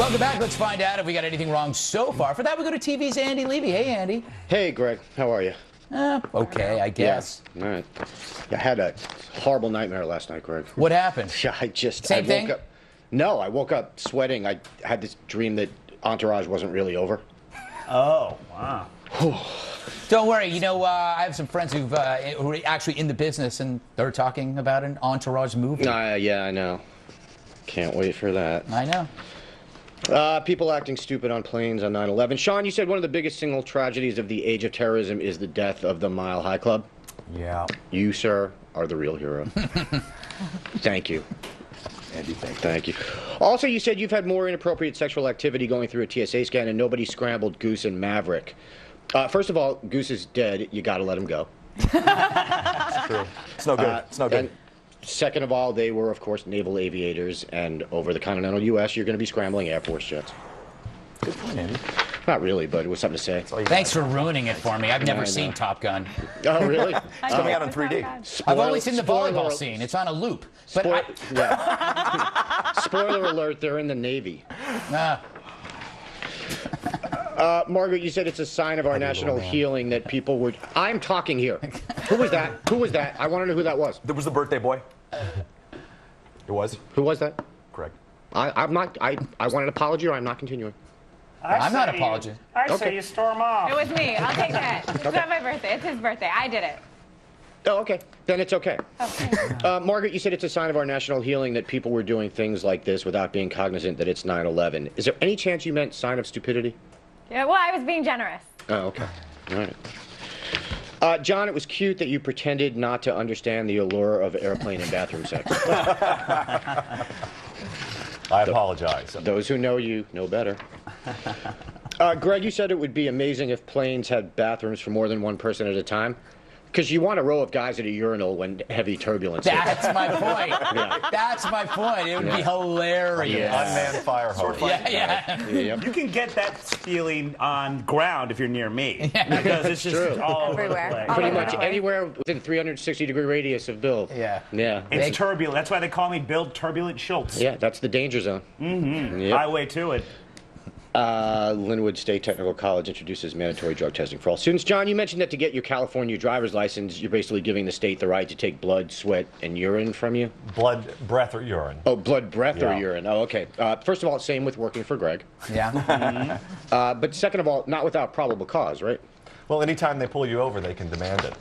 Welcome back. Let's find out if we got anything wrong so far. For that, we go to TV's Andy Levy. Hey, Andy. Hey, Greg. How are you? Okay, I guess. Yeah. All right. I had a horrible nightmare last night, Greg. What happened? Yeah, I Same thing? woke up. No, I woke up sweating. I had this dream that Entourage wasn't really over. Oh, wow. Don't worry. You know, I have some friends who are actually in the business, and they're talking about an Entourage movie. Yeah, I know. Can't wait for that. I know. People acting stupid on planes on 9/11. Sean, you said one of the biggest single tragedies of the age of terrorism is the death of the Mile High Club. Yeah. You, sir, are the real hero. Thank you. Andy, Thank you. Also, you said you've had more inappropriate sexual activity going through a TSA scan, and nobody scrambled Goose and Maverick. First of all, Goose is dead. You got to let him go. It's true. It's no good. It's no good. And second of all, they were, of course, naval aviators, and over the continental U.S., you're going to be scrambling Air Force jets. Good point, Andy. Not really, but it was something to say. Thanks for ruining it for me. I've never seen Top Gun. Oh, really? It's coming out in 3D. I've only seen the volleyball scene. It's on a loop. But Spoiler alert, they're in the Navy. Margaret, you said it's a sign of our national healing that people would... I'm talking here. Who was that? Who was that? I want to know who that was. That was the birthday boy. It was? Who was that? Correct. I'm not... I want an apology or I'm not continuing. I'm not apologizing. I say you storm off. It was me. I'll take that. It's not my birthday. It's his birthday. I did it. Oh, okay. Then it's okay. Okay. Margaret, you said it's a sign of our national healing that people were doing things like this without being cognizant that it's 9/11. Is there any chance you meant sign of stupidity? Yeah, well, I was being generous. Oh, okay. All right. John, it was cute that you pretended not to understand the allure of airplane and bathroom sex. I apologize. Those who know you know better. Greg, you said it would be amazing if planes had bathrooms for more than one person at a time. Because you want a row of guys at a urinal when heavy turbulence hits. That's my point. Yeah. That's my point. It would be hilarious. Yeah. Unmanned fire hose. Yeah. Yep. You can get that feeling on ground if you're near me. Because it's just true. all over Everywhere. the place. All Pretty over much the place. anywhere within 360-degree radius of Bill. Yeah. Yeah. It's turbulent. That's why they call me Bill Turbulent Schultz. Yeah, that's the danger zone. Mm-hmm. Yep. Highway to it. Linwood State Technical College introduces mandatory drug testing for all students. John, you mentioned that to get your California driver's license, you're basically giving the state the right to take blood, sweat, and urine from you? Blood, breath, or urine. Oh, blood, breath, or Yeah. urine. Oh, okay. First of all, same with working for Greg. Yeah. But second of all, not without probable cause, right? Well, anytime they pull you over, they can demand it.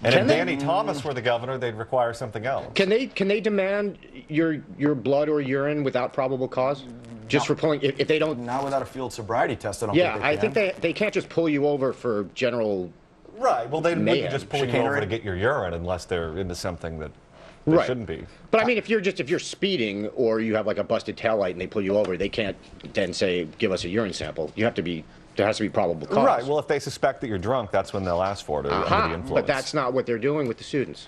And Can if they? Danny Thomas were the governor, they'd require something else. Can they demand your blood or urine without probable cause? Just for pulling, if they don't... Not without a field sobriety test, I don't Yeah, think they I can. think they can't just pull you over for general... Right. Well, they Mayhem. wouldn't just pull you over Chicanery. to get your urine unless they're into something that they Right. shouldn't be. But I mean, if you're speeding or you have like a busted taillight and they pull you over, they can't then say, give us a urine sample. There has to be probable cause. Right. Well, if they suspect that you're drunk, that's when they'll ask for it under the influence. But that's not what they're doing with the students.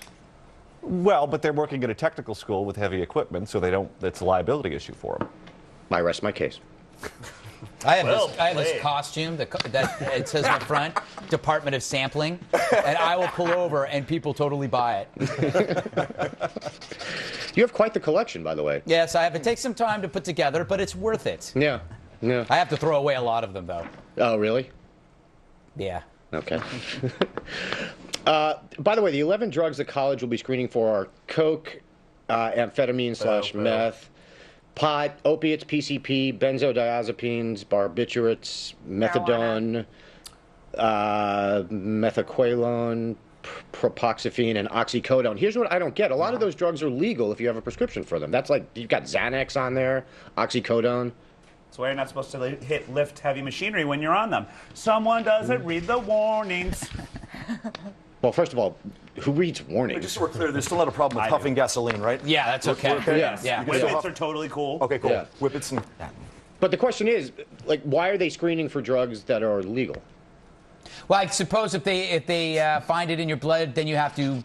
Well, but they're working at a technical school with heavy equipment, so they don't. It's a liability issue for them. I rest my case. I have this costume that it says on the front, Department of Sampling, and I will pull over and people totally buy it. You have quite the collection, by the way. Yes, I have. It takes some time to put together, but it's worth it. Yeah. Yeah. I have to throw away a lot of them, though. Oh, really? Yeah. Okay. By the way, the 11 drugs the college will be screening for are coke, amphetamine/meth, pot, opiates, PCP, benzodiazepines, barbiturates, methadone, methaqualone, propoxyphene, and oxycodone. Here's what I don't get. A lot of those drugs are legal if you have a prescription for them. That's like, you've got Xanax on there, oxycodone. That's why you're not supposed to lift heavy machinery when you're on them. Someone doesn't read the warnings. Well, first of all, who reads warnings? Just so we're clear, there's still not a problem with I puffing do. gasoline, right? Yeah, that's okay. Yeah. Whippets are totally cool. Okay, cool. Yeah. Whippets and... But the question is, like, why are they screening for drugs that are legal? Well, I suppose if they find it in your blood, then you have to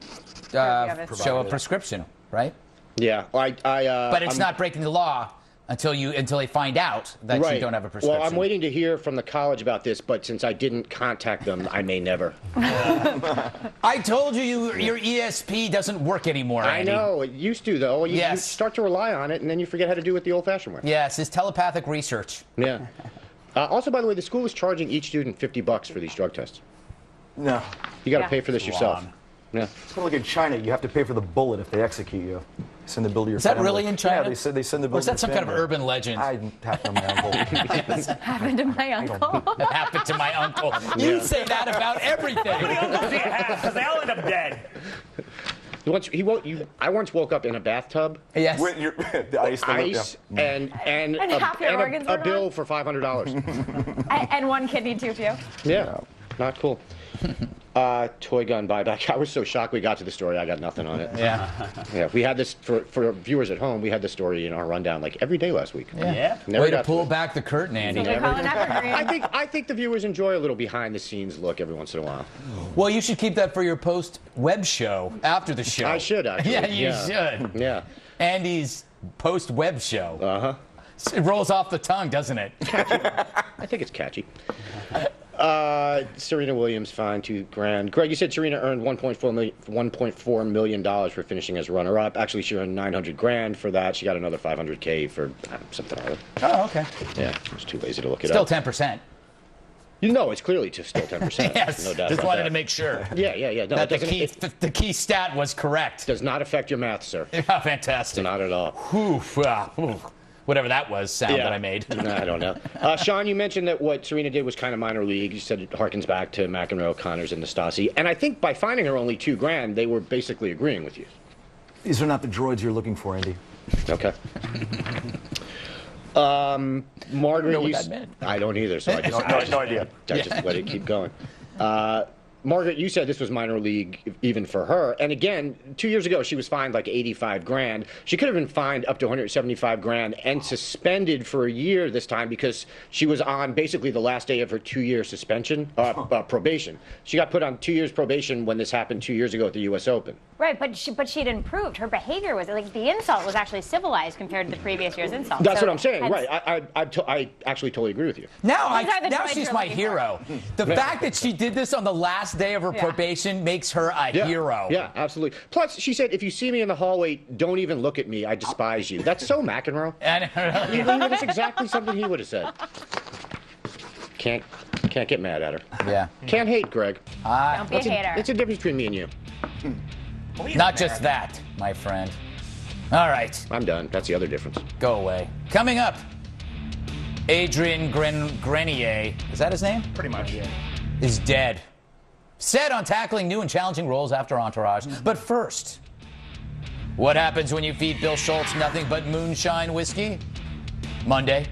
show a prescription, right? Yeah, But it's not breaking the law until they find out that you don't have a prescription. Well, I'm waiting to hear from the college about this, but since I didn't contact them, I may never. I told you your ESP doesn't work anymore, Andy. I know. It used to, though. You start to rely on it, and then you forget how to do it the old-fashioned way. Yes, it's telepathic research. Yeah. Also, by the way, the school is charging each student $50 for these drug tests. No. You got to pay for this yourself. Yeah. It's kind of like in China. You have to pay for the bullet if they execute you. Send the bill to your Is that family. really in China? Yeah, they send the bill Or is to that some your kind of family. urban legend? I happened to my uncle. Happened to my uncle. That happened to my uncle. You say that about everything. How many uncles do you have? Because they all end up dead. I once woke up in a bathtub. Yes. With the ice. And half your organs a were bill gone? for $500. And one kidney too few. Yeah, not cool. Toy gun buyback. I was so shocked we got to the story. I got nothing on it. Yeah. We had this for viewers at home. We had the story in our rundown like every day last week. Yeah. Never Way to got pull it. back the curtain, Andy. So we call it evergreen. I think the viewers enjoy a little behind the scenes look every once in a while. Well, you should keep that for your post-web show after the show. I should actually. Yeah, you should. Yeah. Andy's post-web show. Uh-huh. It rolls off the tongue, doesn't it? I think it's catchy. Serena Williams fined $2,000. Greg, you said Serena earned $1.4 million for finishing as runner-up. Actually, she earned $900,000 for that. She got another $500K for something or other. Oh, okay. Yeah, I was too lazy to look it Still up. 10%. You know, it's clearly still 10%. Yes. No doubt Just about wanted that. to make sure Yeah. No, that it the key stat was correct. does not affect your math, sir. Yeah, fantastic. Not at all. Oof, oof. Whatever that was sound that I made. No, I don't know. Sean, you mentioned that what Serena did was kind of minor league. You said it harkens back to McEnroe, Connors, and Nastase. And I think by fining her only $2,000, they were basically agreeing with you. These are not the droids you're looking for, Andy. Okay. Margaret, know what that meant. I don't either, so I just, No idea. I just let it keep going. Margaret, you said this was minor league even for her. And again, 2 years ago, she was fined like $85,000. She could have been fined up to $175,000 and suspended for a year this time because she was on basically the last day of her 2-year suspension, probation. She got put on 2 years probation when this happened 2 years ago at the U.S. Open. Right, but she'd improved. Her behavior was like the insult was actually civilized compared to the previous year's insult. That's So what I'm saying, hence- right. I actually totally agree with you. Now, These are the now droids she's you're my looking hero. The fact that she did this on the last day of her probation makes her a hero. Yeah, absolutely. Plus, she said, if you see me in the hallway, don't even look at me. I despise you. That's so McEnroe. And That's exactly something he would have said. Can't get mad at her. yeah. Can't hate, Greg. Don't be a hater. It's a difference between me and you. Not just that, my friend. All right, I'm done. That's the other difference. go away. Coming up, Adrian Grenier, is that his name? Pretty much. Is dead. Set on tackling new and challenging roles after Entourage. But first, what happens when you feed Bill Schultz nothing but moonshine whiskey? Monday,